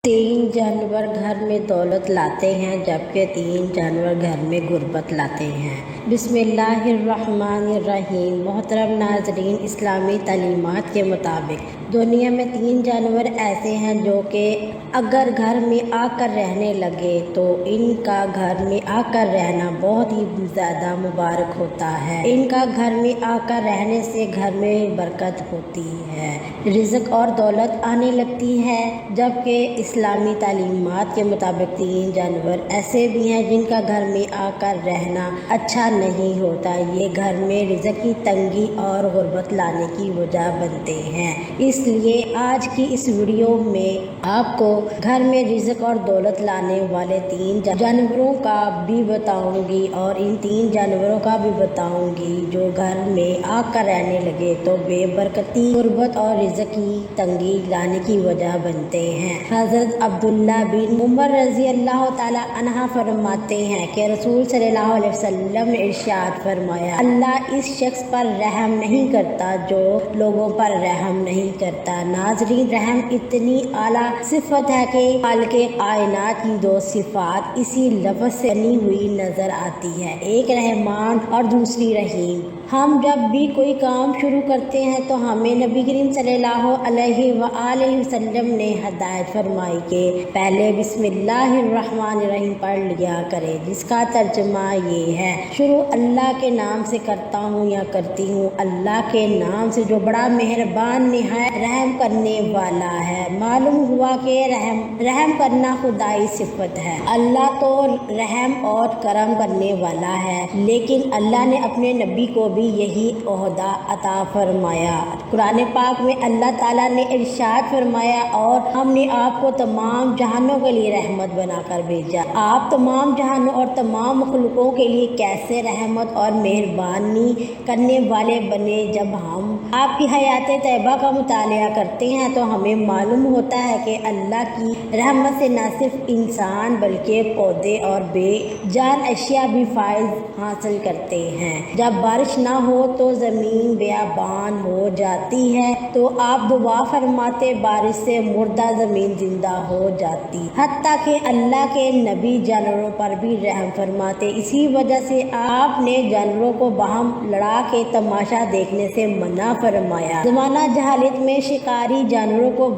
तीन जानवर घर में दौलत लाते हैं जबकि तीन जानवर घर में गुर्बत लाते हैं। बिस्मिल्लाहिर्रहमानिर्रहीम। मोहतरम नाज़रीन, इस्लामी तालीमात के मुताबिक दुनिया में तीन जानवर ऐसे हैं जो कि अगर घर में आकर रहने लगे तो इनका घर में आकर रहना बहुत ही ज़्यादा मुबारक होता है। इनका घर में आकर रहने से घर में बरकत होती है, रिज़्क और दौलत आने लगती है। जबकि इस्लामी तालीमात के मुताबिक तीन जानवर ऐसे भी हैं जिनका घर में आकर रहना अच्छा नहीं होता। ये घर में रिज़्क की तंगी और गुर्बत लाने की वजह बनते हैं। इसलिए आज की इस वीडियो में आपको घर में रिज़्क और दौलत लाने वाले तीन जानवरों का भी बताऊंगी और इन तीन जानवरों का भी बताऊंगी जो घर में आकर रहने लगे तो बेबरकती, गुर्बत और रिज़्क की तंगी लाने की वजह बनते हैं। हज़रत अब्दुल्ला बिन उमर रज़ी अल्लाह ताला अन्हा फरमाते हैं कि रसूल सल्लल्लाहु अलैहि वसल्लम ने इरशाद फरमाया, अल्लाह इस शख्स पर रहम नहीं करता जो लोगों पर रहम नहीं करता। नाज़रीन, रहम इतनी आला सिफत है कि खालिक़े कायनात की दो सिफात इसी लफ्ज़ से बनी हुई नजर आती है, एक रहमान और दूसरी रहीम। हम जब भी कोई काम शुरू करते हैं तो हमें नबी करीम सल्लल्लाहु अलैहि वसल्लम ने हदायत फरमाई कि पहले बिस्मिल्लाहिर्रहमानिर्रहीम पढ़ लिया करें, जिसका तर्जुमा ये है, शुरू अल्लाह के नाम से करता हूँ या करती हूँ, अल्लाह के नाम से जो बड़ा मेहरबान निहायत रहम करने वाला है। मालूम हुआ कि रहम करना खुदाई सिफत है। अल्लाह तो रहम और करम करने वाला है, लेकिन अल्लाह ने अपने नबी को भी यही ओहदा अता फरमाया। कुरान पाक में अल्लाह ताला ने इरशाद फरमाया, और हमने आपको तमाम जहानों के लिए रहमत बनाकर भेजा। आप तमाम जहानों और तमाम मखलूकों के लिए कैसे रहमत और मेहरबानी करने वाले बने। जब हम आपकी हयात तैयबा का मुतालिया करते हैं तो हमें मालूम होता है कि अल्लाह की रहमत से न सिर्फ इंसान बल्कि पौधे और बेजान अशिया भी फायद हासिल करते हैं। जब बारिश ना हो तो ज़मीन बेआबान हो जाती है तो आप दुआ फरमाते, बारिश से मुर्दा ज़मीन जिंदा हो जाती। हत्ता कि अल्लाह के नबी जानवरों पर भी रहम फरमाते। इसी वजह से आपने जानवरों को बाहम लड़ा के तमाशा देखने से मना फरमाया। ज़माना जहालियत में शिकारी जानवरों को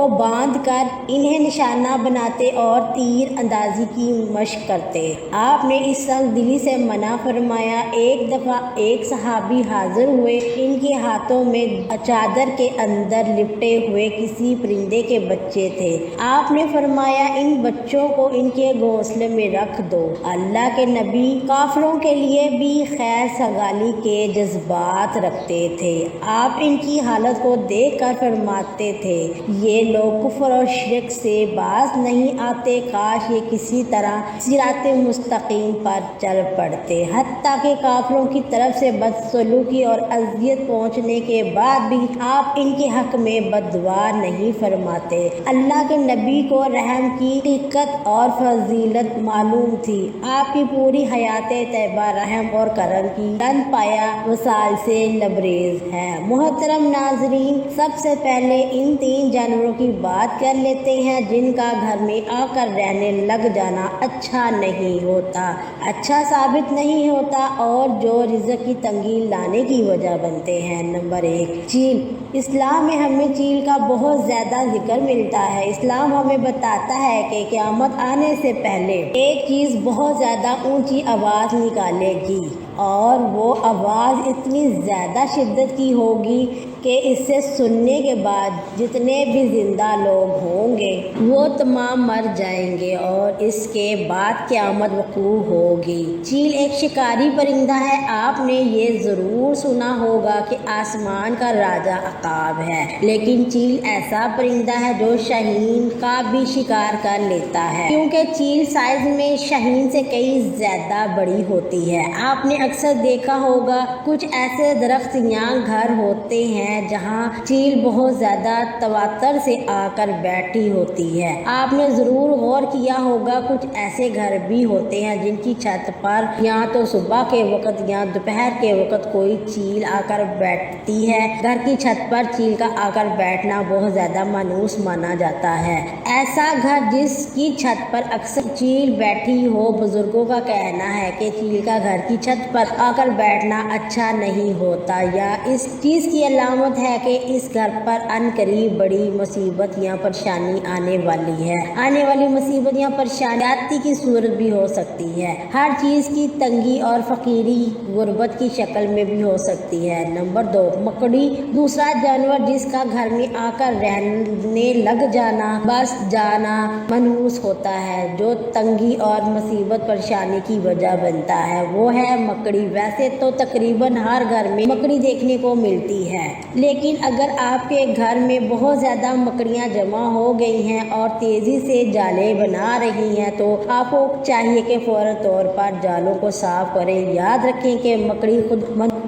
बांध कर इन्हें निशाना बनाते और तीर अंदाजी की मशक करते। आपने इस संग दिली से मना फरमाया। एक दफ़ा एक सहाबी हाजिर हुए, इनके हाथों में चादर के अंदर लिपटे हुए किसी परिंदे के बच्चे थे। आपने फरमाया, इन बच्चों को इनके घोंसले में रख दो। अल्लाह के नबी काफिरों के लिए भी खैर सगाली के जज्बात रखते थे। आप इनकी हालत को देख कर फरमाते थे, ये लोग कुफ्र और शिरक से बाज नहीं आते, काश ये किसी तरह सिराते मुस्तकीम पर चल पड़ते। हत्ता के काफिरों की तरफ से बदसलूकी और अजियत पहुँचने के बाद भी आप इनके हक में बददुआ नहीं फरमाते। अल्लाह के नबी को रहम की हकीकत और फजीलत मालूम थी। आपकी पूरी हयात तैयबा रहम और करम की चंद पाया वसाल से लबरेज है। मोहतरम नाजरीन, सबसे पहले इन तीन जानवरों की बात कर लेते हैं जिनका घर में आकर रहने लग जाना अच्छा नहीं होता, अच्छा साबित नहीं होता और जो रिज़्क की तंगी लाने की वजह बनते हैं। नंबर 1, चील। इस्लाम में हमें चील का बहुत ज़्यादा जिक्र मिलता है। इस्लाम हमें बताता है कि क़यामत आने से पहले एक चीज़ बहुत ज़्यादा ऊंची आवाज़ निकालेगी और वो आवाज़ इतनी ज़्यादा शिद्दत की होगी कि इससे सुनने के बाद जितने भी ज़िंदा लोग होंगे वो तमाम मर जाएंगे और इसके बाद क़यामत वक़ू होगी। चील एक शिकारी परिंदा है। आपने ये ज़रूर सुना होगा कि आसमान का राजा अकाब है, लेकिन चील ऐसा परिंदा है जो शाहीन का भी शिकार कर लेता है, क्योंकि चील साइज में शाहीन से कई ज़्यादा बड़ी होती है। आपने अक्सर देखा होगा कुछ ऐसे दरख्त या घर होते हैं ہیں जहाँ चील बहुत ज़्यादा तवातर से आकर बैठी होती है। आपने ज़रूर गौर किया होगा कुछ ऐसे घर भी होते हैं जिनकी छत पर या तो सुबह के वक्त या दोपहर के वक्त कोई चील आकर बैठती है। घर की छत पर चील का आकर बैठना बहुत ज़्यादा मानूस माना जाता है। ऐसा घर जिसकी छत पर अक्सर चील बैठी हो, बुजुर्गों का कहना है कि चील का घर की छत पर आकर बैठना अच्छा नहीं होता या इस चीज़ की अलामत है कि इस घर पर अनकरीब बड़ी मुसीबत या परेशानी आने वाली है। आने वाली मुसीबत या परेशानी की सूरत भी हो सकती है। हर चीज़ की तंगी और फकीरी गुर्बत की शक्ल में भी हो सकती है। नंबर 2, मकड़ी। दूसरा जानवर जिसका घर में आकर रहने लग जाना, बस जाना मनहूस होता है, जो तंगी और मुसीबत परेशानी की वजह बनता है, वो है मकड़ी। वैसे तो तकरीबन हर घर में मकड़ी देखने को मिलती है, लेकिन अगर आपके घर में बहुत ज़्यादा मकड़ियाँ जमा हो गई हैं और तेज़ी से जाले बना रही हैं तो आपको चाहिए कि फ़ौरन तौर पर जालों को साफ करें। याद रखें कि मकड़ी खुद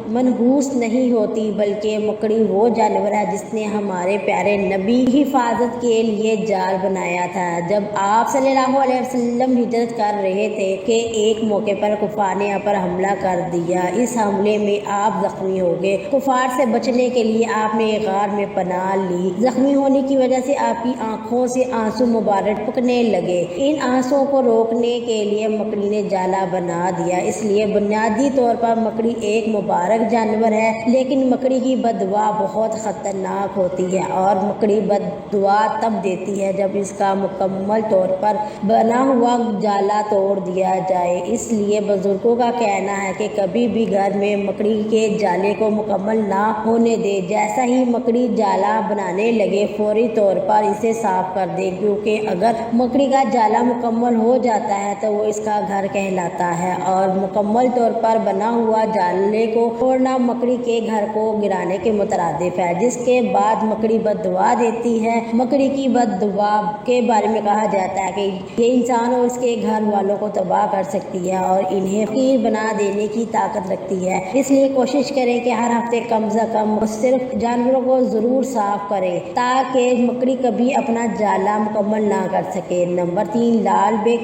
मनहूस नहीं होती, बल्कि मकड़ी वो जानवर है जिसने हमारे प्यारे नबी की हिफाजत के लिए जाल बनाया था। जब आप सल्लल्लाहु अलैहि वसल्लम हिजरत कर रहे थे कि एक मौके पर कुफार ने आप पर हमला कर दिया। इस हमले में आप जख्मी हो गए। कुफार से बचने के लिए आपने गार में पनाह ली। जख्मी होने की वजह से आपकी आंखों से आंसू मुबारक टपकने लगे। इन आंसुओं को रोकने के लिए मकड़ी ने जाला बना दिया। इसलिए बुनियादी तौर पर मकड़ी एक मुबारक जानवर है, लेकिन मकड़ी की बददुआ बहुत ख़तरनाक होती है और मकड़ी बददुआ तब देती है जब इसका मुकम्मल तौर पर बना हुआ जाला तोड़ दिया जाए। इसलिए बुजुर्गों का कहना है कि कभी भी घर में मकड़ी के जाले को मुकम्मल ना होने दे। जैसा ही मकड़ी जाला बनाने लगे फौरी तौर पर इसे साफ कर दे, क्योंकि अगर मकड़ी का जाला मुकम्मल हो जाता है तो वो इसका घर कहलाता है और मुकम्मल तौर पर बना हुआ जाले को तोड़ना मकड़ी के घर को गिराने के मुतरादिफ है, जिसके बाद मकड़ी बददुआ देती है। मकड़ी की बददुआ के बारे में कहा जाता है कि ये इंसान और इसके घर वालों को तबाह कर सकती है और इन्हें फकीर बना देने की ताकत रखती है। इसलिए कोशिश करें कि हर हफ्ते कम से कम सिर्फ जानवरों को ज़रूर साफ करें ताकि मकड़ी कभी अपना जाला मुकम्मल ना कर सके। नंबर 3, लाल बेग।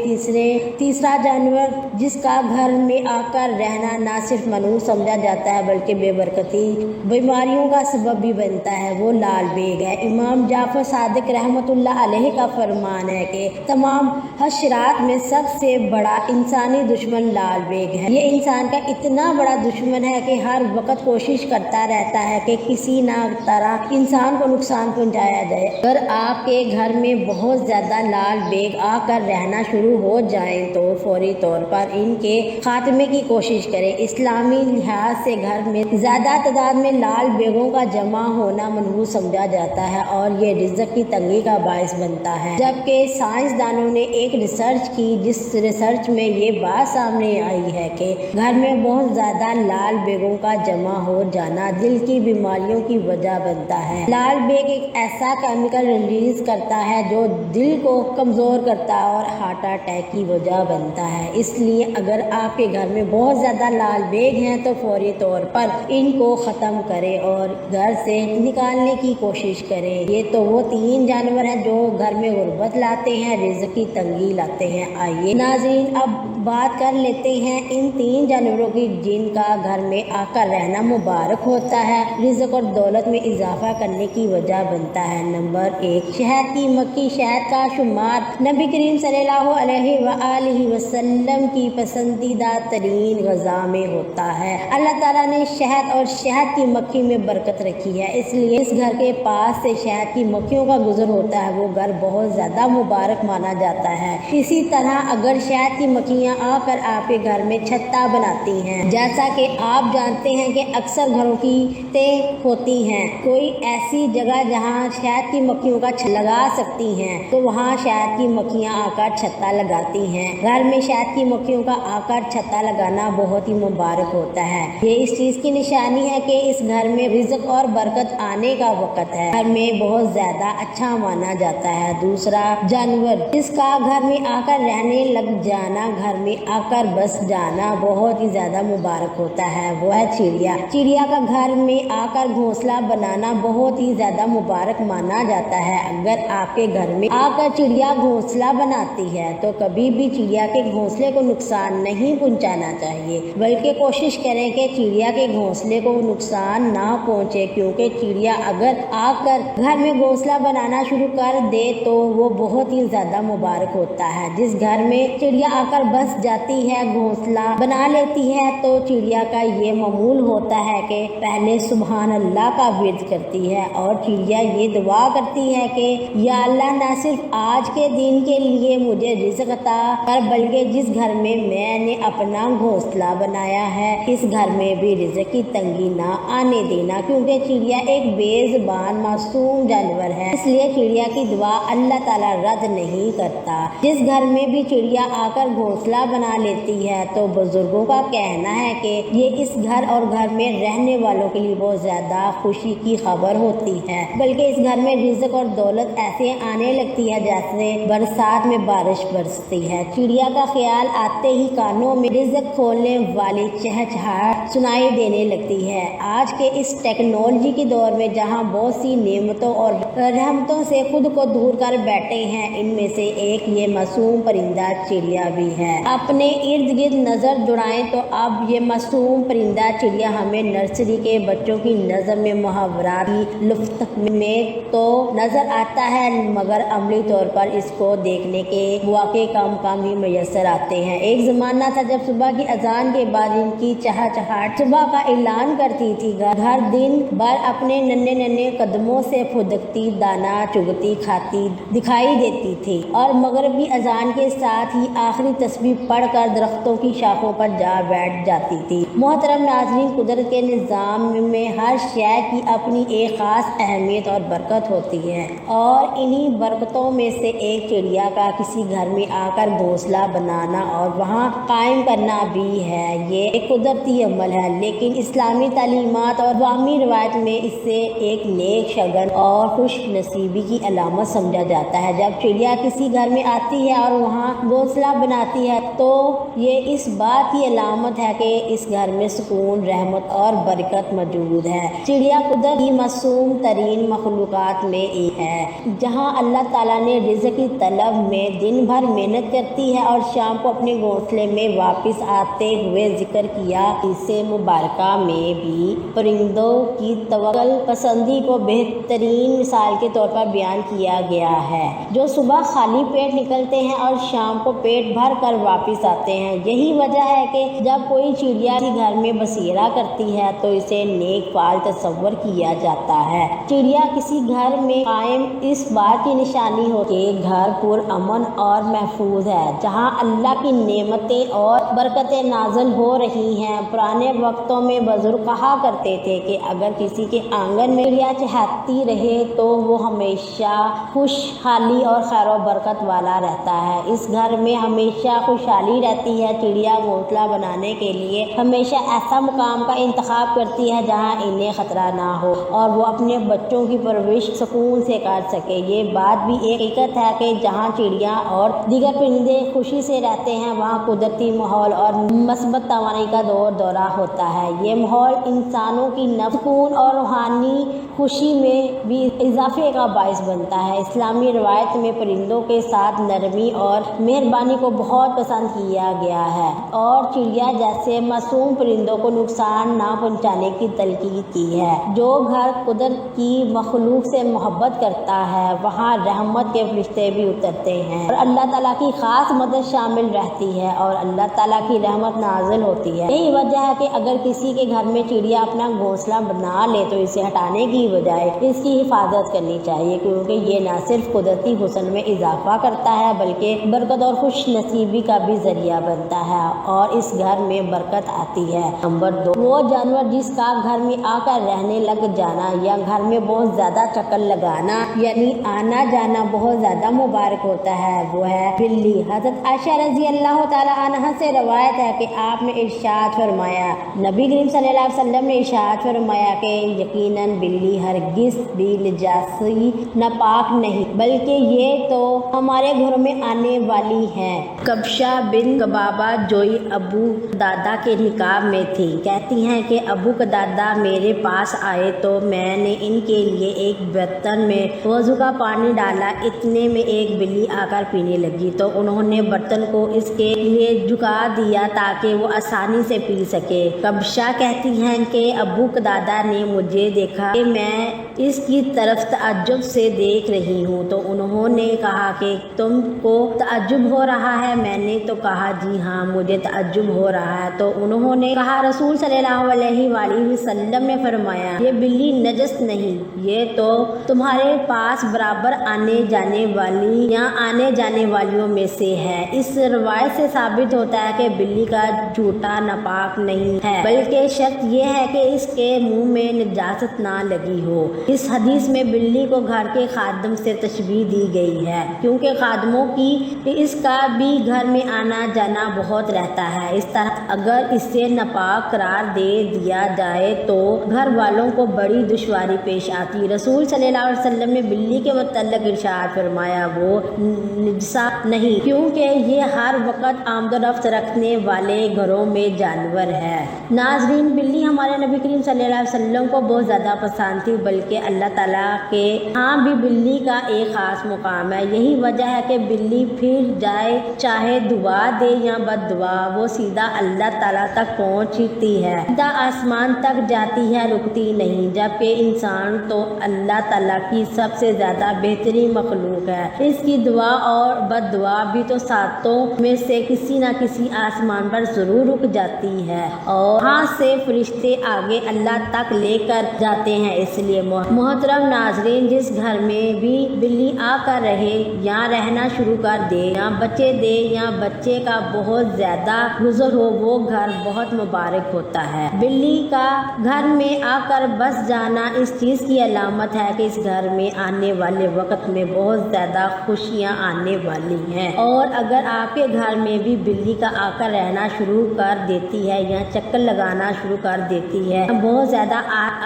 तीसरा जानवर जिसका घर में आकर रहना ना सिर्फ मनहूस समझा जाता है बल्कि बेबरकती बीमारियों का सबब भी बनता है, वो लाल बेग है। इमाम जाफर सादिक रहमतुल्लाह अलैह का फरमान है कि तमाम हशरात में सबसे बड़ा इंसानी दुश्मन लाल बेग है। ये इंसान का इतना बड़ा दुश्मन है कि हर वक्त कोशिश करता रहता है कि किसी ना तरह इंसान को नुकसान पहुंचाया जाए। अगर आपके घर में बहुत ज़्यादा लाल बेग आकर रहना शुरू हो जाए तो फौरी तौर पर इनके खात्मे की कोशिश करें। इस्लामी लिहाज से घर में ज़्यादा तादाद में लाल बेगों का जमा होना मनहूस समझा जाता है और ये रिज़्क की तंगी का बायस बनता है। जबकि साइंसदानों ने एक रिसर्च की, जिस रिसर्च में ये बात सामने आई है कि घर में बहुत ज़्यादा लाल बेगों का जमा हो जाना दिल की बीमारियों की वजह बनता है। लाल बेग एक ऐसा केमिकल रिलीज करता है जो दिल को कमज़ोर करता है और हार्ट अटैक की वजह बनता है। इसलिए अगर आपके घर में बहुत ज़्यादा लाल बेग हैं तो फौरी तौर पर इनको ख़त्म करें और घर से निकालने की कोशिश करें। ये तो वो 3 जानवर हैं जो घर में गुर्बत लाते हैं, रिज़्क की तंगी लाते हैं। आइए नाज़रीन, अब बात कर लेते हैं इन 3 जानवरों की जिनका घर में आकर रहना मुबारक होता है, रिज़्क और दौलत में इजाफा करने की वजह बनता है। नंबर 1, शहद की मक्खी। शहद का शुमार नबी करीम सल्लल्लाहु अलैहि वसल्लम की पसंदीदा तरीन ग़ज़ा में होता है। अल्लाह ताला ने शहद और शहद की मक्खी में बरकत रखी है, इसलिए इस घर के पास से शहद की मक्खियों का गुजर होता है वो घर बहुत ज़्यादा मुबारक माना जाता है। इसी तरह अगर शहद की मक्खियाँ आकर आपके घर में छत्ता बनाती हैं, जैसा कि आप जानते हैं कि अक्सर घरों की तें होती हैं, कोई ऐसी जगह जहाँ शहद की मक्खियों का लगा सकती हैं तो वहाँ शहद की मक्खियाँ आकर छत्ता लगाती हैं। घर में शहद की मक्खियों का आकर छत्ता लगाना बहुत ही मुबारक होता है। ये اس چیز کی نشانی ہے کہ اس گھر میں رزق اور برکت آنے کا وقت ہے، گھر میں بہت زیادہ اچھا مانا جاتا ہے۔ دوسرا جانور جس کا گھر میں آ کر رہنے لگ جانا، گھر میں آ کر بس جانا بہت ہی زیادہ مبارک ہوتا ہے، وہ ہے چڑیا۔ چڑیا کا گھر میں آ کر گھونسلہ بنانا بہت ہی زیادہ مبارک مانا جاتا ہے۔ اگر آپ کے گھر میں آ کر چڑیا گھونسلہ بناتی ہے تو کبھی بھی چڑیا کے گھونسلے کو نقصان نہیں پہنچانا چاہیے، بلکہ کوشش کریں کہ چڑیا کے گھونسلے کو نقصان نہ پہنچے، کیونکہ چڑیا اگر آ کر گھر میں گھونسلہ بنانا شروع کر دے تو وہ بہت ہی زیادہ مبارک ہوتا ہے۔ جس گھر میں چڑیا آ کر بس جاتی ہے، گھونسلہ بنا لیتی ہے، تو چڑیا کا یہ معمول ہوتا ہے کہ پہلے سبحان اللہ کا ورد کرتی ہے اور چڑیا یہ دعا کرتی ہے کہ یا اللہ نہ صرف آج کے دن کے لیے مجھے رزق عطا کر، بلکہ جس گھر میں میں نے اپنا گھونسلہ بنایا ہے اس گھر میں بھی رزق کی تنگی نہ آنے دینا، کیونکہ چڑیا ایک بے زبان معصوم جانور ہے، اس لیے چڑیا کی دعا اللہ تعالیٰ رد نہیں کرتا۔ جس گھر میں بھی چڑیا آ کر گھونسلہ بنا لیتی ہے تو بزرگوں کا کہنا ہے کہ یہ اس گھر اور گھر میں رہنے والوں کے لیے بہت زیادہ خوشی کی خبر ہوتی ہے، بلکہ اس گھر میں رزق اور دولت ایسے آنے لگتی ہے جیسے برسات میں بارش برستی ہے۔ چڑیا کا خیال آتے ہی کانوں میں رزق کھولنے والی چہچہاہٹ سنائی دینے لگتی ہے۔ آج کے اس ٹیکنالوجی کے دور میں جہاں بہت سی نعمتوں اور رحمتوں سے خود کو دور کر بیٹھے ہیں، ان میں سے ایک یہ معصوم پرندہ چڑیا بھی ہے۔ اپنے ارد گرد نظر دوڑائیں تو اب یہ معصوم پرندہ چڑیا ہمیں نرسری کے بچوں کی نظر میں محاورات کی لفظ میں تو نظر آتا ہے، مگر عملی طور پر اس کو دیکھنے کے مواقع کم ہی میسر آتے ہیں۔ ایک زمانہ تھا جب صبح کی اذان کے بعد ان کی چہچہاٹ صبح کا اعلان کرتی تھی، گھر دن بھر اپنے ننھے قدموں سے پھدکتی، دانا چگتی کھاتی دکھائی دیتی تھی اور مغربی اذان کے ساتھ ہی آخری تسبیح پڑھ کر درختوں کی شاخوں پر جا بیٹھ جاتی تھی۔ محترم ناظرین، قدرت کے نظام میں ہر شے کی اپنی ایک خاص اہمیت اور برکت ہوتی ہے، اور انہی برکتوں میں سے ایک چڑیا کا کسی گھر میں آ کر گھونسلہ بنانا اور وہاں قائم کرنا بھی ہے۔ یہ ایک قدرتی عمل ہے، لیکن اسلامی تعلیمات اور عوامی روایت میں اس سے ایک نیک شگن اور خوش نصیبی کی علامت سمجھا جاتا ہے۔ جب چڑیا کسی گھر میں آتی ہے اور وہاں گھونسلہ بناتی ہے تو یہ اس بات کی علامت ہے کہ اس گھر میں سکون، رحمت اور برکت موجود ہے۔ چڑیا قدرت کی معصوم ترین مخلوقات میں ایک ہے۔ جہاں اللہ تعالیٰ نے رزق کی طلب میں دن بھر محنت کرتی ہے اور شام کو اپنے گھونسلے میں واپس آتے ہوئے ذکر کیا، اس مبارکہ میں بھی پرندوں کی توکل پسندی کو بہترین مثال کے طور پر بیان کیا گیا ہے، جو صبح خالی پیٹ نکلتے ہیں اور شام کو پیٹ بھر کر واپس آتے ہیں۔ یہی وجہ ہے کہ جب کوئی چڑیا کسی گھر میں بسیرا کرتی ہے تو اسے نیک فعل تصور کیا جاتا ہے۔ چڑیا کسی گھر میں قائم اس بات کی نشانی ہو کہ گھر پر امن اور محفوظ ہے، جہاں اللہ کی نعمتیں اور برکتیں نازل ہو رہی ہیں۔ پرانے وقتوں میں بزرگ کہا کرتے تھے کہ اگر کسی کے آنگن میں چڑیا چہکتی رہے تو وہ ہمیشہ خوشحالی اور خیر و برکت والا رہتا ہے۔ اس گھر میں ہمیشہ خوشحالی رہتی ہے۔ چڑیا گھونسلہ بنانے کے لیے ہمیشہ ایسا مقام کا انتخاب کرتی ہے جہاں انہیں خطرہ نہ ہو اور وہ اپنے بچوں کی پرورش سکون سے کر سکے۔ یہ بات بھی ایک حقیقت ہے کہ جہاں چڑیا اور دیگر پرندے خوشی سے رہتے ہیں، وہاں قدرتی ماحول اور مثبت توانائی کا دورہ ہوتا ہے۔ یہ ماحول انسانوں کی نفسیاتی سکون اور روحانی خوشی میں بھی اضافے کا باعث بنتا ہے۔ اسلامی روایت میں پرندوں کے ساتھ نرمی اور مہربانی کو بہت پسند کیا گیا ہے اور چڑیا جیسے معصوم پرندوں کو نقصان نہ پہنچانے کی تلقین کی ہے۔ جو گھر قدرت کی مخلوق سے محبت کرتا ہے وہاں رحمت کے فرشتے بھی اترتے ہیں اور اللہ تعالیٰ کی خاص مدد شامل رہتی ہے اور اللہ تعالیٰ کی رحمت نازل ہوتی ہے۔ یہی وجہ ہے کہ اگر کسی کے گھر میں چڑیا اپنا گھونسلہ بنا لے تو اسے ہٹانے کی بجائے اس کی حفاظت کرنی چاہیے، کیونکہ یہ نہ صرف قدرتی حسن میں اضافہ کرتا ہے بلکہ برکت اور خوش نصیبی کا بھی ذریعہ بنتا ہے اور اس گھر میں برکت آتی ہے۔ نمبر 2، وہ جانور جس کا گھر میں آ کر رہنے لگ جانا یا گھر میں بہت زیادہ چکر لگانا یعنی آنا جانا بہت زیادہ مبارک ہوتا ہے، وہ ہے بلی۔ حضرت عائشہ رضی اللہ تعالی عنہا سے روایت ہے کہ آپ نے ارشاد فرمایا، नबी करीम सल्लल्लाहु अलैहि वसल्लम ने इरशाद फरमाया कि यकीनन बिल्ली हरगिज़ भी निजासी नापाक नहीं, बल्कि ये तो हमारे घरों में आने वाली हैं। कबशा बिन कबाबा जोई अबू दादा के निकाह में थी। कहती हैं कि अबू दादा मेरे पास आए तो मैंने इनके लिए एक बर्तन में वज़ू का पानी डाला। इतने में एक बिल्ली आकर पीने लगी तो उन्होंने बर्तन को इसके लिए झुका दिया ताकि वो आसानी से पी सके। कबशा कहती हैं कि अबू दादा ने मुझे देखा कि मैं इसकी तरफ तअज्जुब से देख रही हूँ तो उन्होंने कहा कि तुमको तअज्जुब हो रहा है? मैंने तो कहा जी हाँ मुझे तअज्जुब हो रहा है। तो उन्होंने कहा रसूल सल्लल्लाहु अलैहि वसल्लम ने फरमाया ये बिल्ली नजस नहीं, ये तो तुम्हारे पास बराबर आने जाने वाली या आने जाने वालियों में से है। इस रवायत से साबित होता है कि बिल्ली का झूठा नापाक नहीं है, बल्कि शर्त यह है कि इसके मुंह में निजात ना लगी हो। इस हदीस में बिल्ली को घर के खादम से तशबीह दी गई है क्योंकि खादमों की इसका भी घर में आना जाना बहुत रहता है। इस तरह अगर इसे नापाक करार दे दिया जाए तो घर वालों को बड़ी दुश्वारी पेश आती। रसूल सल्लल्लाहु अलैहि वसल्लम ने बिल्ली के मुतल्लिक़ इरशाद फरमाया वो निजसा नहीं क्योंकि ये हर वक्त आमदोरफ्त रखने वाले घरों में जानवर है। नाज़रीन, बिल्ली हमारे नबी करीम सल्लल्लाहु अलैहि वसल्लम को बहुत ज़्यादा पसंद थी, बल्कि अल्लाह ताला के यहाँ भी बिल्ली का एक ख़ास मुकाम है। यही वजह है कि बिल्ली फिर जाए चाहे दुआ दे या बद्दुआ, वो सीधा अल्लाह ताला तक पहुँचती है, सीधा आसमान तक जाती है, रुकती नहीं। जबकि इंसान तो अल्लाह ताला की सबसे ज़्यादा बेहतरीन मखलूक है। इसकी दुआ और बद्दुआ भी तो सातों में से किसी न किसी आसमान पर ज़रूर रुक जाती है और वहाँ से फरिश्ते आगे अल्लाह तक लेकर जाते हैं। इसलिए मोहतरम नाजरीन, जिस घर में भी बिल्ली आकर रहे या रहना शुरू कर दे या बच्चे दे या बच्चे का बहुत ज़्यादा गुजर हो, वो घर बहुत मुबारक होता है। बिल्ली का घर में आकर बस जाना इस चीज़ की अलामत है कि इस घर में आने वाले वक्त में बहुत ज़्यादा खुशियाँ आने वाली हैं। और अगर आपके घर में भी बिल्ली का आकर रहना शुरू कर देती है या चक्कर लगाना शुरू कर देती है, बहुत ज़्यादा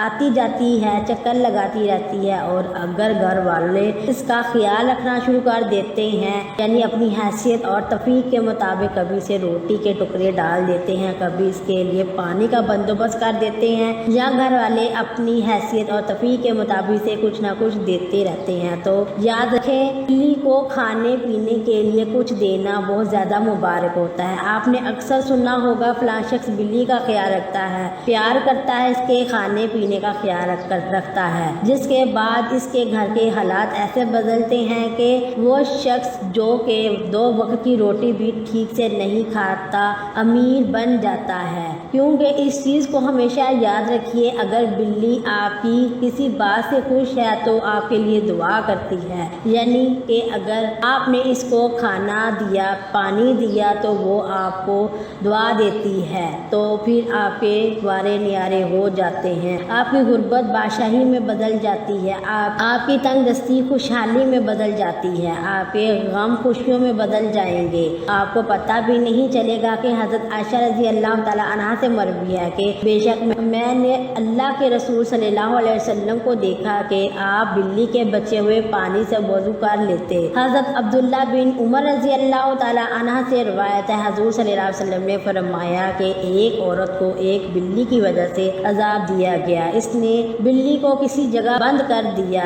आती जाती है, चक्कर लगाती रहती है, और अगर घर वाले इसका ख्याल रखना शुरू कर देते हैं यानी अपनी हैसियत और तफरीक के मुताबिक कभी से रोटी के टुकड़े डाल देते हैं, कभी इसके लिए पानी का बंदोबस्त कर देते हैं, या घर वाले अपनी हैसियत और तफरीक के मुताबिक से कुछ ना कुछ देते रहते हैं, तो याद रखें बिल्ली को खाने पीने के लिए कुछ देना बहुत ज़्यादा मुबारक होता है। आपने अक्सर सुना होगा फलां शख्स बिल्ली का ख्याल रखता है, प्यार करता है, इसके खाने पीने का ख्याल रखता है, जिसके बाद इसके घर के हालात ऐसे बदलते हैं कि वो शख्स जो कि 2 वक्त की रोटी भी ठीक से नहीं खाता अमीर बन जाता है। क्योंकि इस चीज़ को हमेशा याद रखिए, अगर बिल्ली आपकी किसी बात से खुश है तो आपके लिए दुआ करती है, यानी कि अगर आपने इसको खाना दिया, पानी दिया तो वो आपको दुआ देती है, तो फिर आपके द्वारे न्यारे हो जाते हैं, आपकी गुर्बत बादशाही में बदल जाती है, आपकी तंगदस्ती खुशहाली में बदल जाती है, आपके गम खुशियों में बदल जाएंगे। आपको पता भी नहीं चलेगा कि हज़रत आयशा रज़ी अल्लाह ताला अन्हा से मरवी है कि बेशक मैंने अल्लाह के रसूल सल्लल्लाहु अलैहि वसल्लम को देखा कि आप बिल्ली के बचे हुए पानी से वज़ू कर लेते। हज़रत अब्दुल्ला बिन उमर रज़ी अल्लाह ताला अन्हा से रवायत है, हज़ूर सल्लल्लाहु अलैहि वसल्लम ने फरमाया कि एक औरत को एक बिल्ली की वजह से अजाब दिया गया। इसने बिल्ली को किसी जगह बंद कर दिया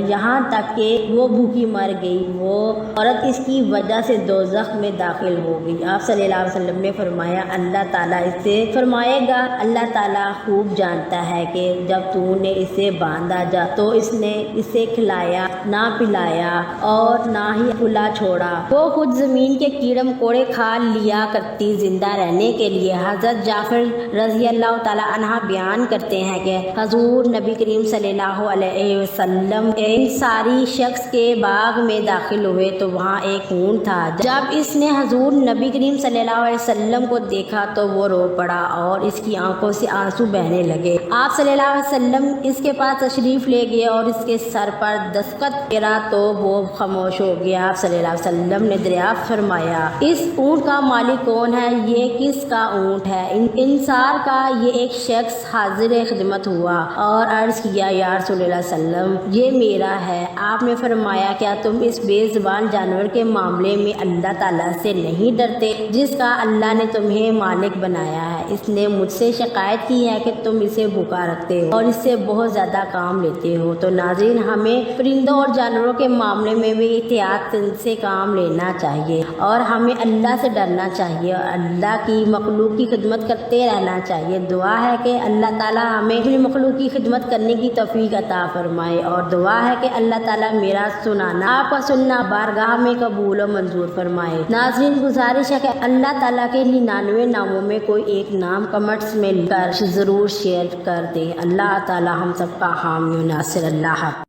यहाँ तक कि वो भूखी मर गई। वो औरत इसकी वजह से दोज़ख में दाखिल हो गई। आप सल्लल्लाहु अलैहि वसल्लम ने फरमाया अल्लाह ताला इससे फरमाएगा, अल्लाह ताला खूब जानता है कि जब तूने इसे बांधा जा तो इसने इसे खिलाया ना पिलाया और ना ही खुला छोड़ा। वो खुद ज़मीन के कीड़े मकोड़े खा लिया करती जिंदा रहने के लिए। हज़रत जाफ़र रज़ी अल्लाह ताला अन्हा बयान करते हैं कि हजूर नबी करीम सल्लल्लाहु अलैहि वसल्लम सारी शख्स के बाग में दाखिल हुए तो वहाँ एक ऊँट था। जब इसने हजूर नबी करीम सल्लल्लाहु अलैहि वसल्लम को देखा तो वो रो पड़ा और इसकी आंखों से आंसू बहने लगे। आप सल्लल्लाहु अलैहि वसल्लम इसके पास तशरीफ़ ले गए और इसके सर पर दस्तखत میرا تو وہ خاموش ہو گیا۔ آپ صلی اللہ علیہ وسلم نے دریافت فرمایا اس اونٹ کا مالک کون ہے؟ یہ کس کا اونٹ ہے؟ انصار کا یہ ایک شخص حاضر خدمت ہوا اور عرض کیا یا رسول اللہ صلی اللہ علیہ وسلم یہ میرا ہے۔ آپ نے فرمایا کیا تم اس بے زبان جانور کے معاملے میں اللہ تعالیٰ سے نہیں ڈرتے جس کا اللہ نے تمہیں مالک بنایا ہے؟ اس نے مجھ سے شکایت کی ہے کہ تم اسے بھوکا رکھتے ہو اور اس سے بہت زیادہ کام لیتے ہو۔ تو ناظرین ہمیں پرندوں اور جانوروں کے معاملے میں بھی احتیاط سے کام لینا چاہیے اور ہمیں اللہ سے ڈرنا چاہیے اور اللہ کی مخلوق کی خدمت کرتے رہنا چاہیے۔ دعا ہے کہ اللہ تعالیٰ ہمیں اپنی مخلوق کی خدمت کرنے کی توفیق عطا فرمائے اور دعا ہے کہ اللہ تعالیٰ میرا سنانا آپ کا سننا بارگاہ میں قبول و منظور فرمائے۔ ناظرین گزارش ہے کہ اللہ تعالیٰ کے 99 ناموں میں کوئی ایک نام کمنٹس میں کر ضرور شیئر کر دیں۔ اللہ تعالیٰ ہم سب کا حامی و ناصر۔ اللہ حافظ۔